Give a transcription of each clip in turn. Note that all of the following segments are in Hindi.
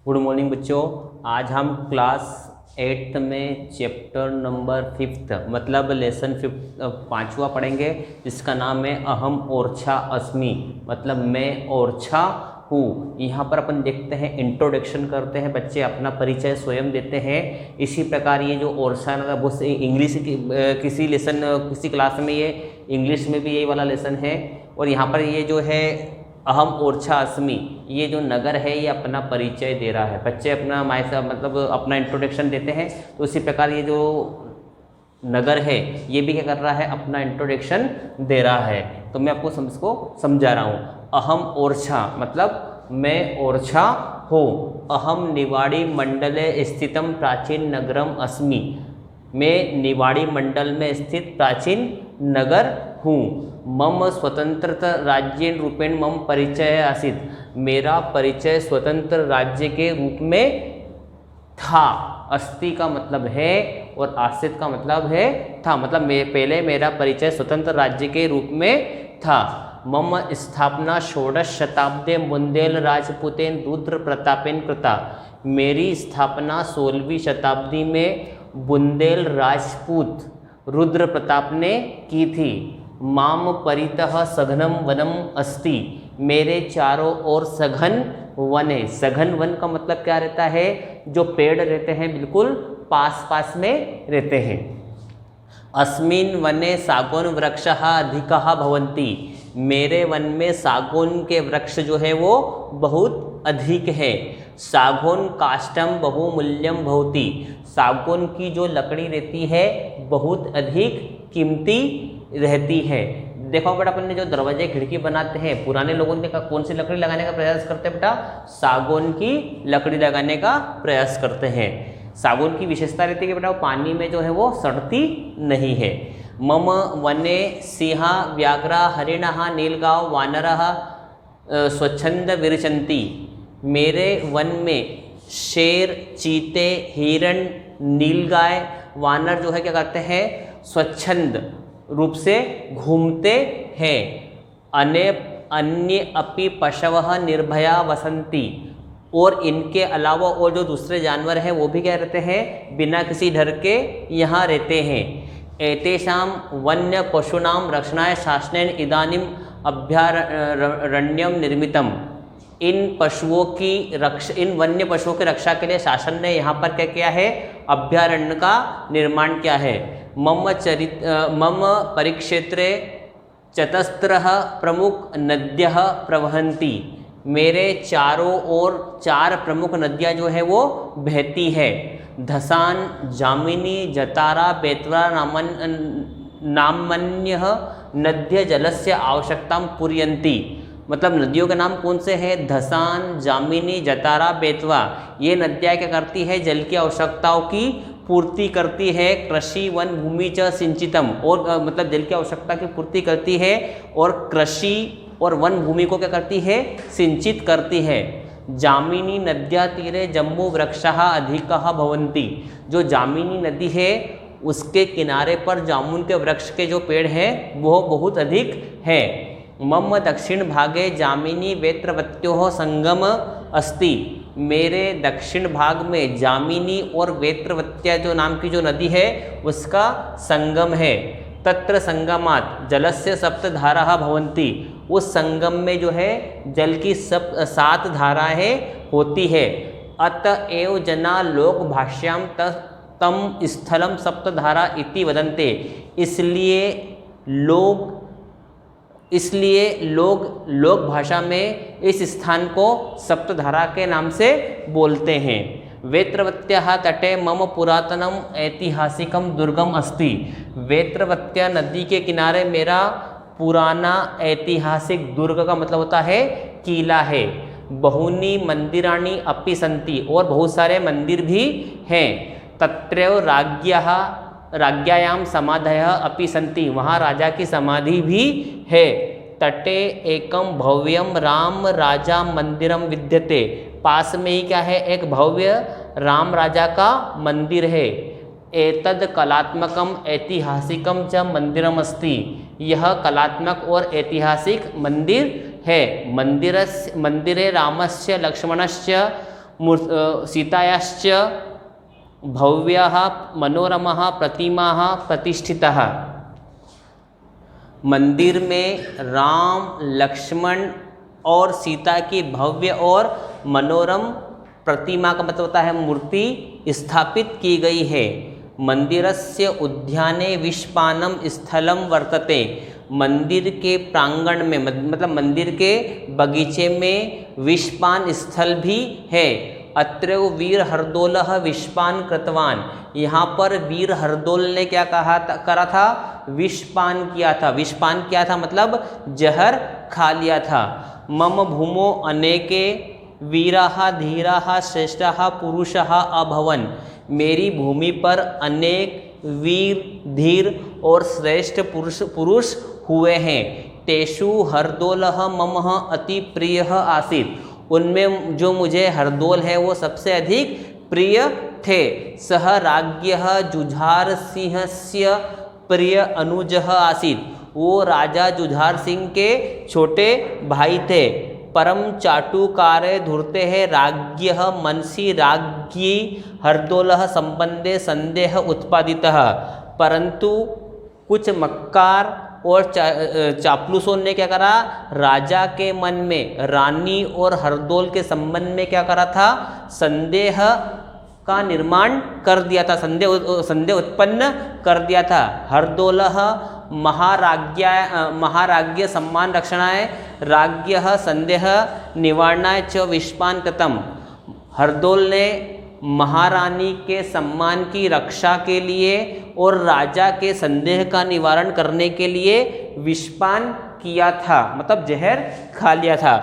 गुड मॉर्निंग बच्चों। आज हम क्लास 8th में चैप्टर नंबर 5th मतलब लेसन 5वां पढ़ेंगे, जिसका नाम है अहम ओरछा अस्मि, मतलब मैं ओरछा हूँ। यहाँ पर अपन देखते हैं इंट्रोडक्शन करते हैं, बच्चे अपना परिचय स्वयं देते हैं। इसी प्रकार ये जो ओरछा वो इंग्लिश किसी लेसन किसी क्लास में ये इंग्लिश में भी यही वाला लेसन है, और यहाँ पर ये जो है अहम ओरछा अस्मि, ये जो नगर है ये अपना परिचय दे रहा है। बच्चे अपना मतलब अपना इंट्रोडक्शन देते हैं, तो उसी प्रकार ये जो नगर है ये भी क्या कर रहा है, अपना इंट्रोडक्शन दे रहा है। तो मैं आपको इसको समझा रहा हूँ। अहम ओरछा मतलब मैं ओरछा हूँ। अहम निवाड़ी मंडले स्थितम प्राचीन नगरम अस्मि, मैं निवाड़ी मंडल में स्थित प्राचीन नगर हूँ। मम स्वतंत्र राज्येन रूपेण मम परिचय आसीत, मेरा परिचय स्वतंत्र राज्य के रूप में था। अस्ति का मतलब है और आसित का मतलब है था, मतलब पहले मेरा परिचय स्वतंत्र राज्य के रूप में था। मम स्थापना षोडश शताब्दे बुंदेल राजपूतेन रुद्र प्रतापेन कृता, मेरी स्थापना 16वीं शताब्दी में बुंदेल राजपूत रुद्र प्रताप ने की थी। माम परितः सघनम वनम अस्ति, मेरे चारों ओर सघन वन है। सघन वन का मतलब क्या रहता है, जो पेड़ रहते हैं बिल्कुल पास पास में रहते हैं। अस्मिन् वने सागौन वृक्षः अधिकः भवन्ति, मेरे वन में सागौन के वृक्ष जो है वो बहुत अधिक है। सागौन काष्ठम बहुमूल्यम भवति, सागौन की जो लकड़ी रहती है बहुत अधिक कीमती रहती है। देखो बेटा, अपन ने जो दरवाजे खिड़की बनाते हैं, पुराने लोगों ने कौन सी लकड़ी लगाने का प्रयास करते हैं बेटा, सागौन की लकड़ी लगाने का प्रयास करते हैं। सागौन की विशेषता रहती है कि बेटा वो पानी में जो है वो सड़ती नहीं है। मम वने सिंह व्याघ्र हरिणः नीलगांव वानरः स्वच्छंद विरचंती, मेरे वन में शेर चीते हिरण नीलगाय वानर जो है क्या करते हैं, स्वच्छंद रूप से घूमते हैं। अन्य अपि पशवः निर्भया वसंती, और इनके अलावा और जो दूसरे जानवर हैं वो भी क्या रहते हैं, बिना किसी डर के यहाँ रहते हैं। एतेषां वन्य पशूनां रक्षणाय शासनेन इदानीम अभयारण्यम निर्मितम, इन वन्य पशुओं की रक्षा के लिए शासन ने यहाँ पर क्या किया है, अभयारण्य का निर्माण किया है। मम परिक्षेत्रे चतस्रः प्रमुख नद्यः प्रवहन्ति, मेरे चारों ओर 4 प्रमुख नदियाँ जो है वो बहती है। धसान जामिनी जतारा बेतवा नामन्यः नद्य जलस्य आवश्यकतां पूरयन्ति, मतलब नदियों के नाम कौन से हैं, धसान जामिनी जतारा बेतवा, ये नदियाँ क्या करती है, जल की आवश्यकताओं की पूर्ति करती है। कृषि वन भूमि च सिंचितम, और मतलब जल की आवश्यकता की पूर्ति करती है, और कृषि और वन भूमि को क्या करती है, सिंचित करती है। जामिनी नद्या तीरे जम्बू वृक्षः अधिकः भवन्ति, जो जामिनी नदी है उसके किनारे पर जामुन के वृक्ष के जो पेड़ हैं वो बहुत अधिक है। मम दक्षिण भागे जामिनी वेत्रवत्योः संगम अस्ति, मेरे दक्षिण भाग में जामिनी और वेत्रवत्या जो नाम की जो नदी है उसका संगम है। तत्र संगमात जलस्य 7 धाराः भवन्ति, उस संगम में जो है जल की 7 धाराएँ होती है। अतएव जना लोक भाष्यां तम स्थलम 7 धारा इति वदन्ते, इसलिए लोग लोक भाषा में इस स्थान को सप्तधारा के नाम से बोलते हैं। वेत्रवत्याः तटे मम पुरातनम ऐतिहासिकम दुर्गम अस्ति, वेत्रवत्या नदी के किनारे मेरा पुराना ऐतिहासिक दुर्ग का मतलब होता है किला है। बहुनी मंदिराणि अपि सन्ति, और बहुत सारे मंदिर भी हैं। तत्रैव राज्ञायां समाधयः अपि सन्ति, वहाँ राजा की समाधि भी है। तटे एकम भव्यम राम राजा मंदिरम विद्यते, पास में ही क्या है, एक भव्य राम राजा का मंदिर है। एतद कलात्मकम ऐतिहासिकम च मंदिरम अस्ति, यह कलात्मक और ऐतिहासिक मंदिर है। मंदिरे रामस्य लक्ष्मणस्य सीतायाश्च भव्याः मनोरमाः प्रतिमाः प्रतिष्ठिताः। मंदिर में राम, लक्ष्मण और सीता की भव्य और मनोरम प्रतिमा का मतलब होता है मूर्ति स्थापित की गई है। मंदिरस्य उद्याने विष्पानम स्थलम वर्तते। मंदिर के प्रांगण में मतलब मंदिर के बगीचे में विष्पान स्थल भी है। अत्र वीर हरदोलः विष्पान कृतवान। यहाँ पर वीर हरदोल ने क्या करा था? विषपान किया था। विषपान किया था मतलब जहर खा लिया था। मम भूमो अनेके वीराः धीराः श्रेष्ठाः पुरुषाः अभवन्। मेरी भूमि पर अनेक वीर, धीर और श्रेष्ठ पुरुष हुए हैं। तेषु हरदोलः मम अति प्रियः आसीत्। उनमें जो मुझे हरदोल है वो सबसे अधिक प्रिय थे। सह राज्ञः जुझार सिंहस्य प्रिय अनुजः आसीत्। वो राजा जुझार सिंह के छोटे भाई थे। परम चाटुकारे धूर्ते है राज्ञः मनसि राज्ञी हरदोलः संबंधे संदेह उत्पादितः। परंतु कुछ मक्कार और चापलूसों ने क्या करा? राजा के मन में रानी और हरदोल के संबंध में क्या करा था? संदेह का निर्माण कर दिया था, संदेह उत्पन्न कर दिया था। हरदोलः महाराज्ञ सम्मान रक्षणाय राज्ञः संदेह निवारणाय च विष्पान कृतम्। हरदोल ने महारानी के सम्मान की रक्षा के लिए और राजा के संदेह का निवारण करने के लिए विषपान किया था, मतलब जहर खा लिया था।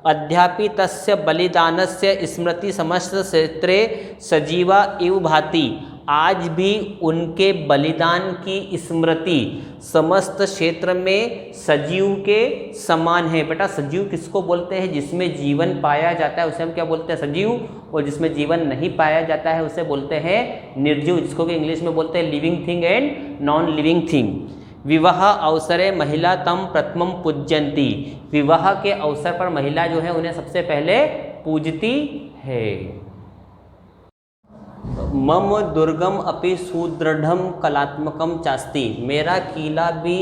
अद्यापि तस्य बलिदानस्य स्मृति समस्त क्षेत्रे सजीवा इव भाति। आज भी उनके बलिदान की स्मृति समस्त क्षेत्र में सजीव के समान है। बेटा सजीव किसको बोलते हैं? जिसमें जीवन पाया जाता है उसे हम क्या बोलते हैं? सजीव। और जिसमें जीवन नहीं पाया जाता है उसे बोलते हैं निर्जीव, जिसको कि इंग्लिश में बोलते हैं living thing and non living thing. विवाह अवसरे महिला तम प्रथमम पूज्यन्ति। विवाह के अवसर पर महिला जो है उन्हें सबसे पहले पूजती है। मम दुर्गम अपि सुदृढ़म कलात्मकम चास्ति। मेरा किला भी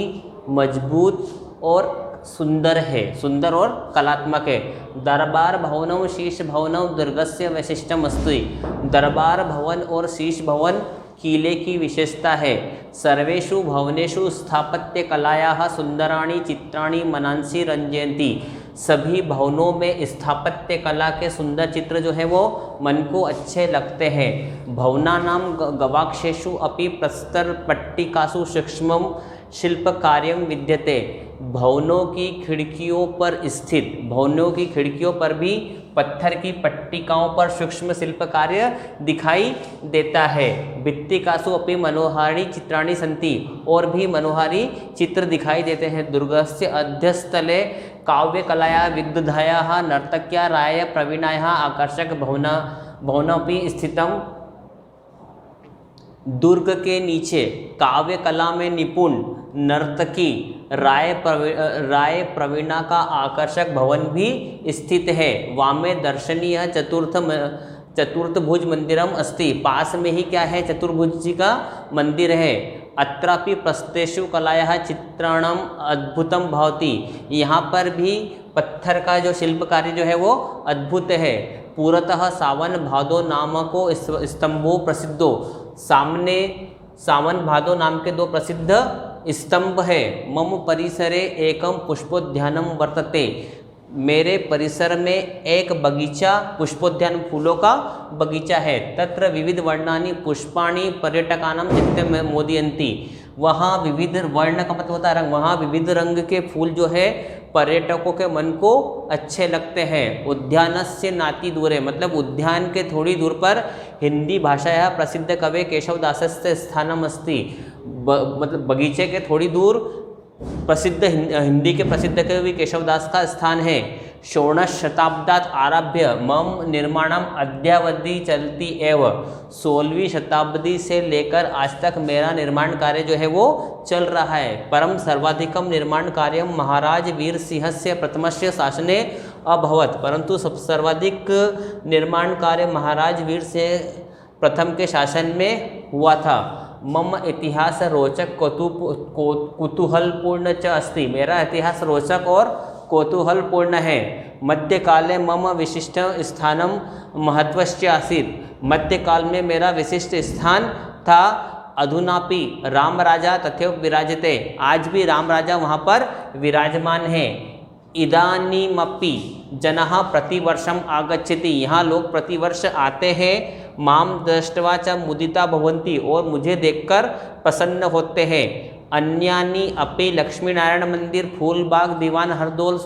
मजबूत और सुंदर है, सुंदर और कलात्मक है। दरबार भवनम शीश भवनम दुर्गस्य वैशिष्ट्यम अस्ति। दरबार भवन और शीश भवन किले की विशेषता है। सर्वेषु भवनेषु स्थापत्य कलायाः सुंदराणि चित्राणि मनांसि रंजयन्ति। सभी भवनों में स्थापत्य कला के सुंदर चित्र जो है वो मन को अच्छे लगते हैं। भवनानां गवाक्षेषु अपि प्रस्तर पट्टिकासु सूक्ष्मं शिल्प कार्यम विद्यते। भवनों की खिड़कियों पर स्थित, भवनों की खिड़कियों पर भी पत्थर की पट्टिकाओं पर सूक्ष्म शिल्प कार्य दिखाई देता है। भित्तिकासु अपि मनोहारी चित्राणि सन्ति। और भी मनोहारी चित्र दिखाई देते हैं। दुर्गस्य अध्यस्थले काव्य कलाया विग्धायाः नर्तक्या राय प्रवीणायाः आकर्षक भवनोपि स्थितम। दुर्ग के नीचे काव्य कला में निपुण नर्तकी राय प्रवीणा का आकर्षक भवन भी स्थित है। वामे दर्शनीय चतुर्थभुज मंदिरम अस्ति। पास में ही क्या है? चतुर्भुज जी का मंदिर है। अत्रापि प्रस्थेषु कलायाः चित्रणम अद्भुतम भवति। यहाँ पर भी पत्थर का जो शिल्प कार्य जो है वो अद्भुत है। पूरतः सावन भादो नामको स्तंभो प्रसिद्धो। सामने सावन भादो नाम के दो प्रसिद्ध स्तंभ है। मम परिसरे एकम पुष्पोद्यानम वर्तते। मेरे परिसर में एक बगीचा, पुष्पोद्यान फूलों का बगीचा है। तत्र विविध वर्णानि पुष्पाणि पर्यटकानां चित्तं मोदयन्ति। वहाँ विविध वर्ण का मतलब होता है रंग। वहाँ विविध रंग के फूल जो है पर्यटकों के मन को अच्छे लगते हैं। उद्यानस्य नाति दूरे, मतलब उद्यान के थोड़ी दूर पर हिंदी भाषायाः प्रसिद्ध कवे केशवदासस्य स्थानम अस्ति। मतलब बगीचे के थोड़ी दूर प्रसिद्ध हिंदी के प्रसिद्ध कवि केशवदास का स्थान है। षोडश शताब्दात आरभ्य मम निर्माणम अद्यावधि चलती एव। 16वीं शताब्दी से लेकर आज तक मेरा निर्माण कार्य जो है वो चल रहा है। परम सर्वाधिकम निर्माण कार्य महाराज वीर सिंहस्य प्रथमस्य शासने अभवत, परंतु सर्वाधिक निर्माण कार्य महाराज वीर से प्रथम के शासन में हुआ था। मम इतिहास रोचक कुतूहलपूर्ण च अस्ति, मेरा इतिहास रोचक और कौतूहलपूर्ण है। मध्यकाले मम विशिष्ट स्थानम महत्वश्च आसीत्, मध्यकाल में मेरा विशिष्ट स्थान था। अधुनापि राम राजा तथैव विराजते, आज भी राम राजा वहाँ पर विराजमान है। इदानीमपि जनः प्रतिवर्षम आगच्छति, यहाँ लोग प्रतिवर्ष आते हैं। माम दृष्ट्वा च मुदिता भवन्ति, और मुझे देखकर प्रसन्न होते हैं। अन्यानि अपि लक्ष्मी नारायण मंदिर, फूलबाग, दीवान हरदोल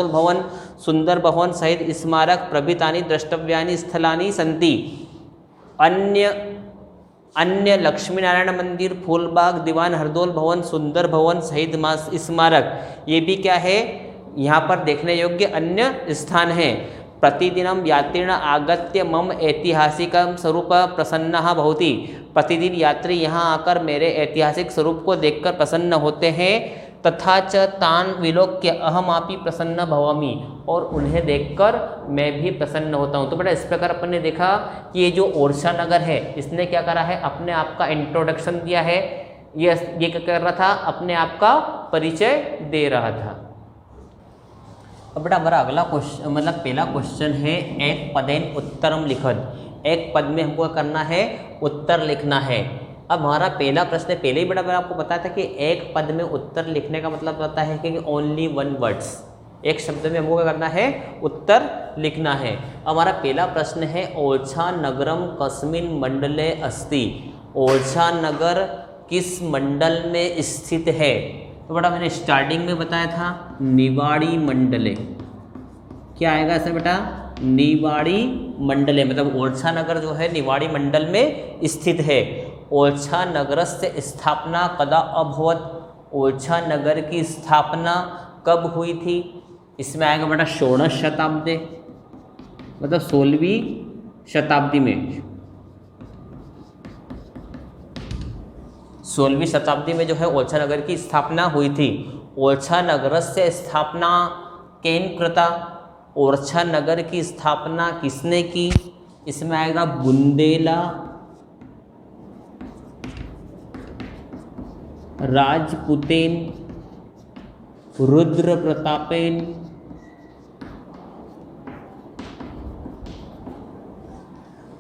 भवन, सुंदर भवन सहित स्मारक प्रभृतानि द्रष्टव्यानि स्थलानि सन्ति। अन्य लक्ष्मी नारायण मंदिर, फूलबाग, दीवान हरदोल भवन, सुंदर भवन सहित स्मारक, ये भी क्या है, यहाँ पर देखने योग्य अन्य स्थान है। प्रतिदिनं यात्रिण आगत्य मम ऐतिहासिकं स्वरूप प्रसन्नः भवति, प्रतिदिन यात्री यहाँ आकर मेरे ऐतिहासिक स्वरूप को देखकर प्रसन्न होते हैं। तथा च तान विलोक्य अहमापि प्रसन्न भवामि, और उन्हें देखकर मैं भी प्रसन्न होता हूँ। तो बेटा इस प्रकार अपन ने देखा कि ये जो ओरछा नगर है, इसने क्या करा है, अपने आप का इंट्रोडक्शन दिया है। ये क्या कर रहा था, अपने आप का परिचय दे रहा था। अब बेटा हमारा अगला क्वेश्चन, मतलब पहला क्वेश्चन है एक पदेन उत्तरम लिखत, एक पद में हमको करना है उत्तर लिखना है। अब हमारा पहला प्रश्न, पहले ही बेटा मैंने आपको बताया था कि एक पद में उत्तर लिखने का मतलब होता है कि ओनली वन वर्ड्स, एक शब्द में हमको क्या करना है, उत्तर लिखना है। हमारा पहला प्रश्न है ओरछा नगरम कस्मिन मंडले अस्ति, ओरछा नगर किस मंडल में स्थित है। तो बेटा मैंने स्टार्टिंग में बताया था निवाड़ी मंडले, क्या आएगा इसमें बेटा, निवाड़ी मंडले, मतलब ओरछा नगर जो है निवाड़ी मंडल में स्थित है। ओरछा नगरस्य स्थापना कदा अभवत, ओरछा नगर की स्थापना कब हुई थी। इसमें आएगा बेटा 16वीं शताब्दी, मतलब 16वीं शताब्दी में, 16वीं शताब्दी में जो है ओरछा नगर की स्थापना हुई थी। ओरछा नगरस्य स्थापना केन कृता, ओरछा नगर की स्थापना किसने की। इसमें आएगा बुंदेला राजपुतेन रुद्र प्रतापेन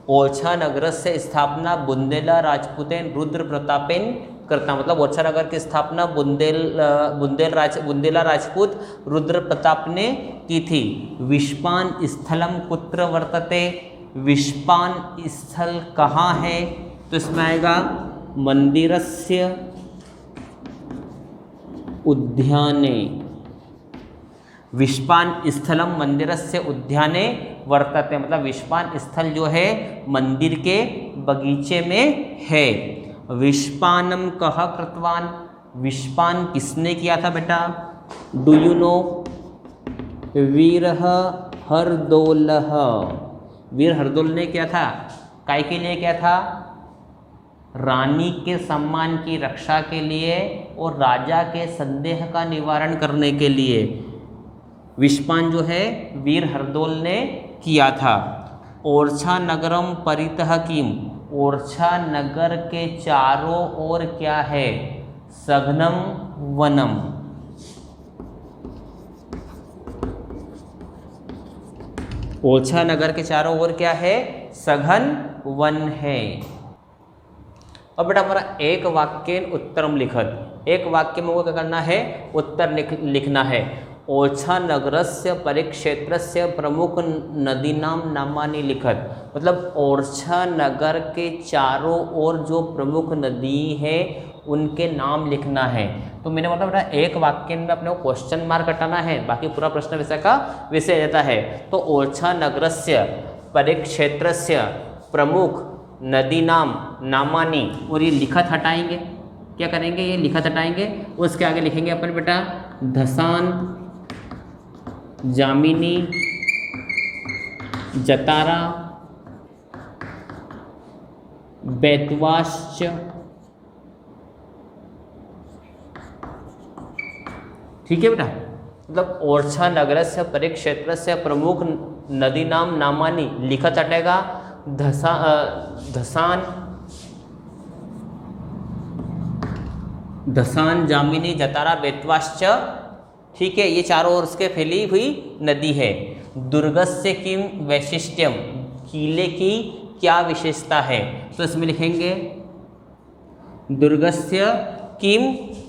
ओरछा नगर से स्थापना बुंदेला राजपुतेन रुद्र प्रतापेन करता, मतलब ओरछा नगर की स्थापना बुंदेला राजपूत रुद्र प्रताप ने की थी। विष्पान स्थलम कुत्र वर्तते, विष्पान स्थल कहाँ है। तो इसमें आएगा मंदिरस्य उद्याने, विष्पान स्थलम मंदिरस्य उद्याने वर्तते, मतलब विष्पान स्थल जो है मंदिर के बगीचे में है। विष्पानम कह कृतवान, विष्पान किसने किया था बेटा, डू यू नो। वीरः हरदोलः, वीर हरदोल ने किया था, काय के लिए किया था, रानी के सम्मान की रक्षा के लिए और राजा के संदेह का निवारण करने के लिए विष्पान जो है वीर हरदोल ने किया था। ओरछा नगरम परितः किम, ओरछा नगर के चारों ओर क्या है, सघनम वनम, ओरछा नगर के चारों ओर क्या है, सघन वन है। अब बेटा हमारा एक वाक्य उत्तरम लिखत, एक वाक्य में वो क्या करना है, उत्तर लिखना है। ओरछा नगरस्य परिक्षेत्रस्य प्रमुख नदीनाम नामानि लिखत, मतलब ओरछा नगर के चारों ओर जो प्रमुख नदी है उनके नाम लिखना है। तो मैंने मतलब बेटा एक वाक्य में अपने को क्वेश्चन मार्क हटाना है, बाकी पूरा प्रश्न विषय का विषय रहता है। तो ओरछा नगरस्य परिक्षेत्रस्य प्रमुख नदी नाम नामानी, और ये लिखत हटाएंगे, क्या करेंगे, ये लिखत हटाएंगे, उसके आगे लिखेंगे अपन बेटा धसान, जामिनी, जतारा, बेतवाश्च, ठीक है बेटा। मतलब ओरछा नगरस्य परिक्षेत्रस्य प्रमुख नदीनां नामानि लिखत अटेगा धसान जामिनी जतारा बेतवाश्च, ठीक है, ये चारों ओर से फैली हुई नदी है। दुर्गस्य किम वैशिष्ट्यम, किले की क्या विशेषता है, तो इसमें लिखेंगे दुर्गस्य किम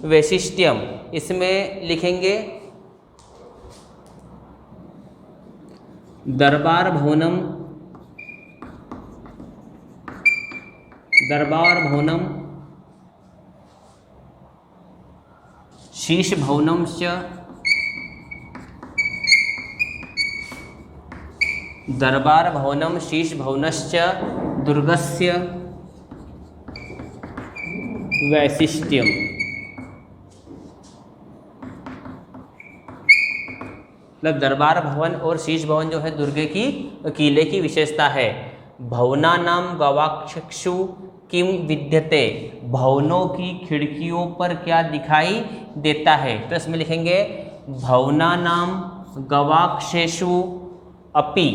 वैशिष्ट्यम, इसमें लिखेंगे दरबार भवनम शीश भवनम च, दरबार भवनम शीश भवनश्च दुर्गस्य वैशिष्ट्यम। मतलब दरबार भवन और शीश भवन जो है दुर्ग की किले की विशेषता है। भवना नाम गवाक्षु किम विद्यते, भवनों की खिड़कियों पर क्या दिखाई देता है, तो इसमें लिखेंगे भवना नाम गवाक्षेषु अपि,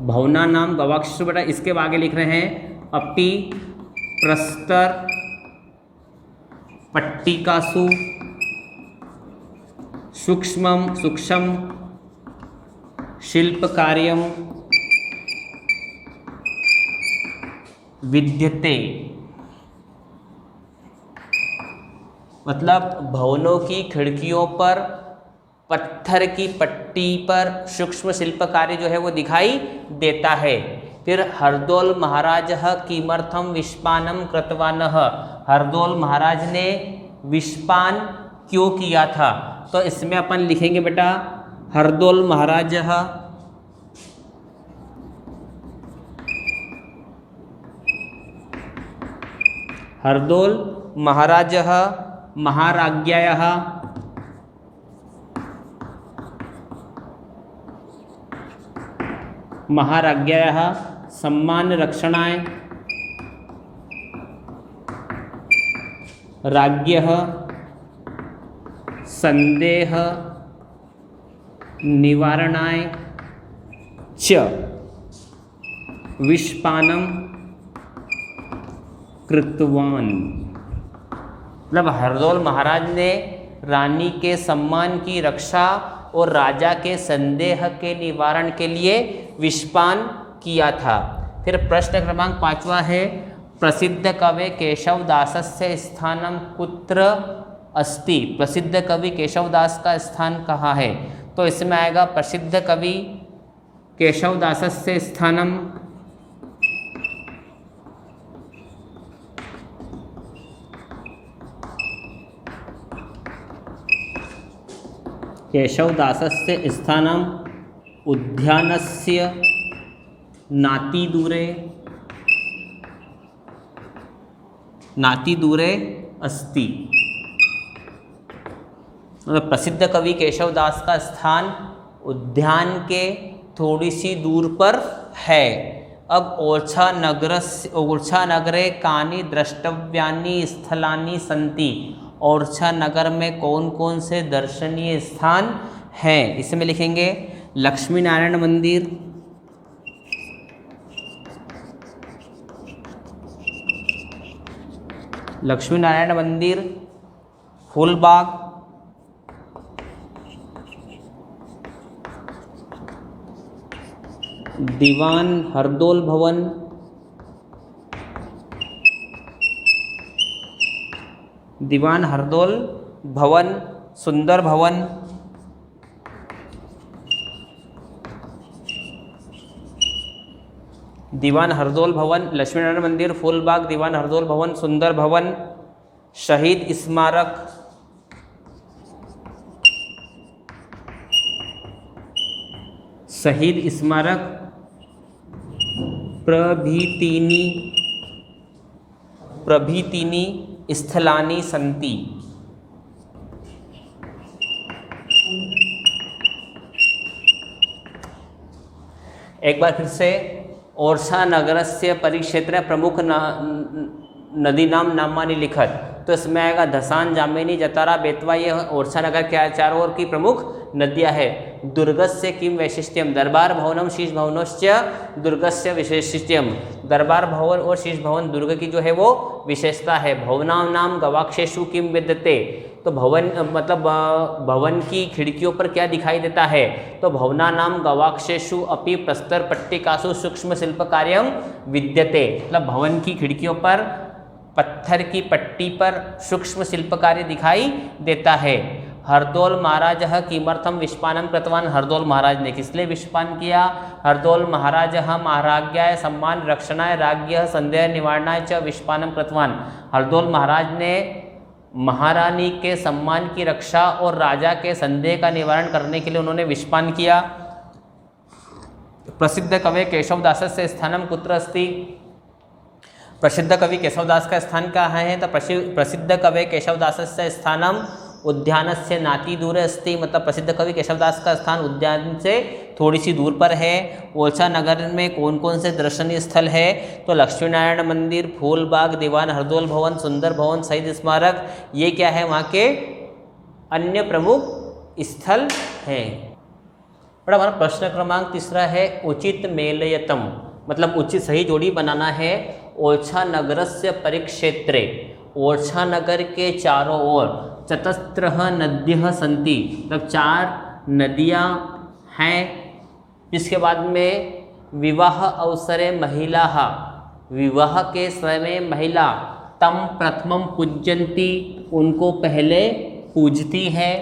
भवना नाम गवाक्षेषु, बेटा इसके आगे लिख रहे हैं अपि प्रस्तर पट्टिकासु सूक्ष्म शिल्प कार्यम विद्यते। मतलब भवनों की खिड़कियों पर पत्थर की पट्टी पर सूक्ष्म शिल्प कार्य जो है वो दिखाई देता है। फिर हरदौल महाराजः किमर्थम विष्पानम कृतवानः, हरदौल महाराज ने विष्पान क्यों किया था, तो इसमें अपन लिखेंगे बेटा हरदौल महाराजः हरदौल महाराजः महाराज्ञ्याः सम्मान रक्षणाय राज्ञः संदेह निवारणाय च विष्पानम कृतवान। मतलब हरदौल महाराज ने रानी के सम्मान की रक्षा और राजा के संदेह के निवारण के लिए विष्पान किया था। फिर प्रश्न क्रमांक 5वां है प्रसिद्ध कवि केशवदासस्य स्थानम कुत्र अस्ति, प्रसिद्ध कवि केशवदास का स्थान कहाँ है, तो इसमें आएगा प्रसिद्ध कवि केशवदासस्य स्थानम केशवदासस्य स्थानम उद्यानस्य नातिदूरे अस्ति। मतलब प्रसिद्ध कवि केशवदास का स्थान उद्यान के थोड़ी सी दूर पर है। अब ओरछा नगरे कानि द्रष्टव्यानि स्थलानि सन्ति, ओरछा नगर में कौन कौन से दर्शनीय स्थान हैं, इसमें लिखेंगे लक्ष्मी नारायण मंदिर, फूलबाग, दीवान हरदौल भवन, सुंदर भवन, दीवान हरदौल भवन, लक्ष्मीनारायण मंदिर, फूलबाग, दीवान हरदौल भवन, सुंदर भवन, शहीद स्मारक, प्रभृतीनि स्थलानि सन्ति। एक बार फिर से ओरछा नगरस्य परिक्षेत्रे प्रमुख नदीनां नामानि लिखत। तो इसमें आएगा धसान, जामिनी, जतारा, बेतवा, ये ओरछा नगर के चारों ओर की प्रमुख नदियां है। दुर्गस्य किम वैशिष्ट्यम, दरबार भवनम शीश भवनश्च दुर्गस्य विशेषिष्ट्यम, दरबार भवन और शीश भवन दुर्ग की जो है वो विशेषता है। भवनाम नाम गवाक्षेषु किम विद्यते, तो भवन मतलब भवन की खिड़कियों पर क्या दिखाई देता है, तो भवना नाम गवाक्षेषु अपि प्रस्तर पट्टिकासु सूक्ष्म शिल्प कार्यम विद्यते, मतलब भवन की खिड़कियों पर पत्थर की पट्टी पर सूक्ष्म शिल्प कार्य दिखाई देता है। हरदोल महाराज किमर्थम विष्पानम कृतवान, हरदोल महाराज ने किस लिए विष्पान किया। हरदोल महाराज महाराज्ञाय सम्मान रक्षणाय राज्ञ संदेह निवारणाय च विष्पानम कृतवान, हरदोल महाराज ने महारानी के सम्मान की रक्षा और राजा के संदेह का निवारण करने के लिए उन्होंने विष्पान किया। प्रसिद्ध कवि केशवदासस्य स्थानम कुत्र अस्ति, प्रसिद्ध कवि केशवदास का स्थान कहाँ है, तो प्रसिद्ध कवि केशवदासस्य स्थानम उद्यानस्य नाति दूर अस्ति, मतलब प्रसिद्ध कवि केशवदास का स्थान उद्यान से थोड़ी सी दूर पर है। ओरछा नगर में कौन कौन से दर्शनीय स्थल है, तो लक्ष्मी नारायण मंदिर, फूलबाग, दीवान हरदोल भवन, सुंदर भवन, शहीद स्मारक, ये क्या है वहाँ के अन्य प्रमुख स्थल हैं। बड़ा हमारा प्रश्न क्रमांक तीसरा है उचित मेलयतम, मतलब उचित सही जोड़ी बनाना है। ओरछा नगरस्य परिक्षेत्रे, ओरछा नगर के चारों ओर चतस्रः नद्यः सन्ति, मतलब 4 नदियाँ हैं। इसके बाद में विवाह अवसरे महिला, विवाह के समय में महिला तम प्रथमम पूज्यन्ति, उनको पहले पूजती है।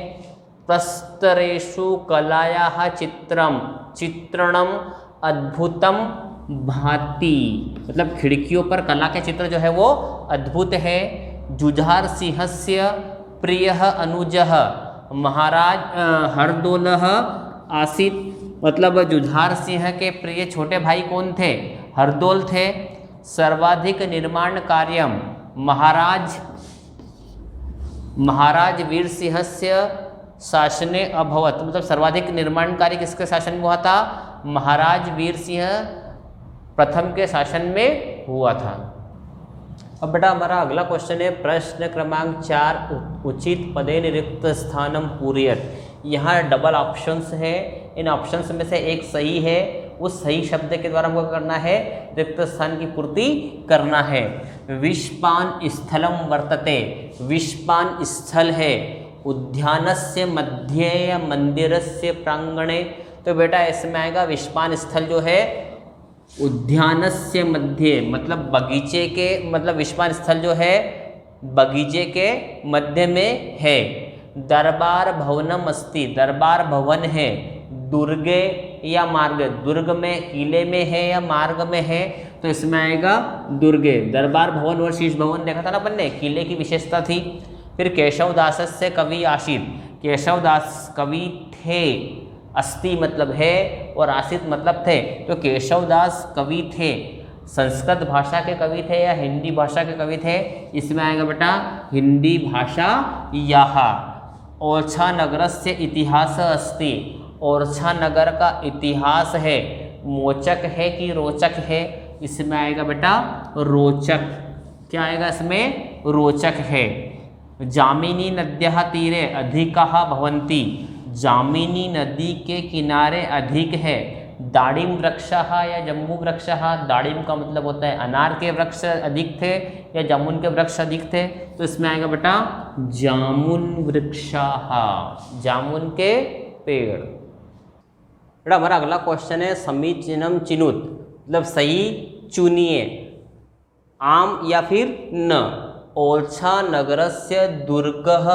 प्रस्तरेषु कलायाः चित्रणम अद्भुतम भाति, मतलब खिड़कियों पर कला के चित्र जो है वो अद्भुत है। जुझार सिंहस्य प्रियः अनुजः महाराज हरदोलः आसीत, मतलब जुझार सिंह के प्रिय छोटे भाई कौन थे, हरदोल थे। सर्वाधिक निर्माण कार्यम महाराज वीर सिंहस्य शासने अभवत, मतलब सर्वाधिक निर्माण कार्य किसके शासन में हुआ था, महाराज वीर सिंह प्रथम के शासन में हुआ था। अब बेटा हमारा अगला क्वेश्चन है प्रश्न क्रमांक 4, उचित पदे निरुक्त स्थानम पूरयत। यहाँ डबल ऑप्शंस है, इन ऑप्शंस में से एक सही है, उस सही शब्द के द्वारा हमको करना है रिक्त स्थान की पूर्ति करना है। विष्पान स्थलम वर्तते, विष्पान स्थल है उद्यानस्य मध्ये मंदिरस्य प्रांगणे, तो बेटा इसमें आएगा विष्पान स्थल जो है उद्यानस्य मध्य, मतलब बगीचे के, मतलब विष्पान स्थल जो है बगीचे के मध्य में है। दरबार भवनम अस्ति, दरबार भवन है। दुर्गे या मार्ग, दुर्ग में किले में है या मार्ग में है, तो इसमें आएगा दुर्गे। दरबार भवन और शीश भवन देखा था ना अपन ने, किले की विशेषता थी। फिर केशवदास से कवि आशित, केशवदास कवि थे, अस्ति मतलब है और आशित मतलब थे, तो केशवदास कवि थे। संस्कृत भाषा के कवि थे या हिंदी भाषा के कवि थे, इसमें आएगा बेटा हिंदी भाषा यहाँ। ओरछा नगरस्य इतिहास अस्ति, ओरछा नगर का इतिहास है, मोचक है कि रोचक है, इसमें आएगा बेटा रोचक। क्या आएगा इसमें, रोचक है। जामिनी नद्यः तीरे अधिकाः भवन्ति, जामिनी नदी के किनारे अधिक है। दाड़िम वृक्षः या जम्बू वृक्षः, दाड़िम का मतलब होता है अनार के वृक्ष अधिक थे या जामुन के वृक्ष अधिक थे, तो इसमें आएगा बेटा जामुन वृक्षः, जामुन के पेड़। बेटा हमारा अगला क्वेश्चन है समीचीनम चिनुत, मतलब सही चुनिए, आम या फिर न। ओरछा नगरस्य दुर्गः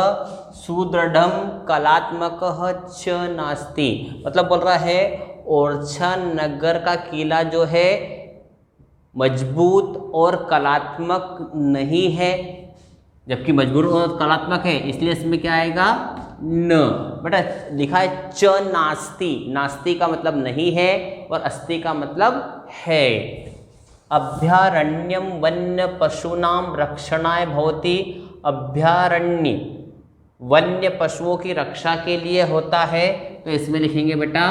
सुदृढ़ं कलात्मकः च नास्ति, मतलब बोल रहा है ओरछा नगर का किला जो है मजबूत और कलात्मक नहीं है, जबकि मजबूत और कलात्मक है, इसलिए इसमें क्या आएगा न। बेटा लिखा है च नास्ति, नास्ति का मतलब नहीं है और अस्ति का मतलब है। अभ्यारण्यम वन्य पशूनाम रक्षणाय भवति, अभ्यारण्य वन्य पशुओं की रक्षा के लिए होता है, तो इसमें लिखेंगे बेटा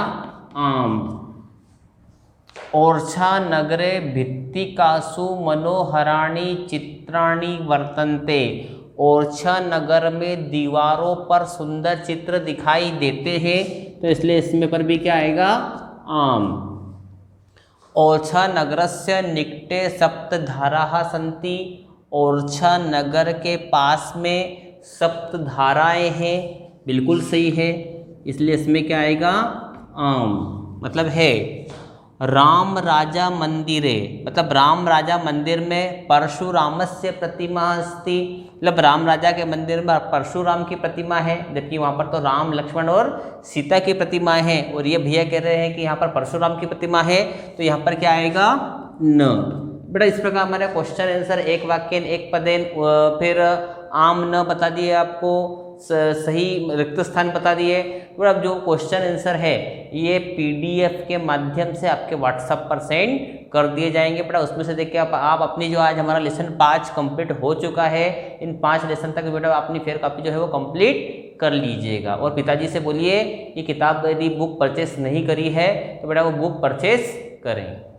आम। ओरछा नगरे भित्तिकासु मनोहराणि चित्राणि वर्तन्ते, ओरछा नगर में दीवारों पर सुंदर चित्र दिखाई देते हैं, तो इसलिए इसमें पर भी क्या आएगा, आम। ओरछा नगरस्य निकटे सप्तधाराः सन्ति, ओरछा नगर के पास में सप्तधाराएं हैं, बिल्कुल सही है, इसलिए इसमें क्या आएगा, आम, मतलब है। राम राजा मंदिरे, मतलब राम राजा मंदिर में परशुरामस्य प्रतिमा अस्ति, मतलब राम राजा के मंदिर में परशुराम की प्रतिमा है, जबकि वहाँ पर तो राम लक्ष्मण और सीता की प्रतिमा है, और ये भैया कह रहे हैं कि यहाँ पर परशुराम की प्रतिमा है, तो यहाँ पर क्या आएगा, न। बेटा इस प्रकार हमारे क्वेश्चन आंसर एक वाक्यन एक पदेन, फिर आम न बता दिए आपको, सही रिक्त स्थान बता दिए। और अब जो क्वेश्चन आंसर है ये पीडीएफ के माध्यम से आपके व्हाट्सएप पर सेंड कर दिए जाएंगे। बेटा उसमें से देखिए आप अपनी जो आज हमारा लेसन 5 कंप्लीट हो चुका है, इन 5 लेसन तक बेटा अपनी फेयर कॉपी जो है वो कंप्लीट कर लीजिएगा। और पिताजी से बोलिए ये किताब यदि बुक परचेस नहीं करी है तो बेटा वो बुक परचेस करें।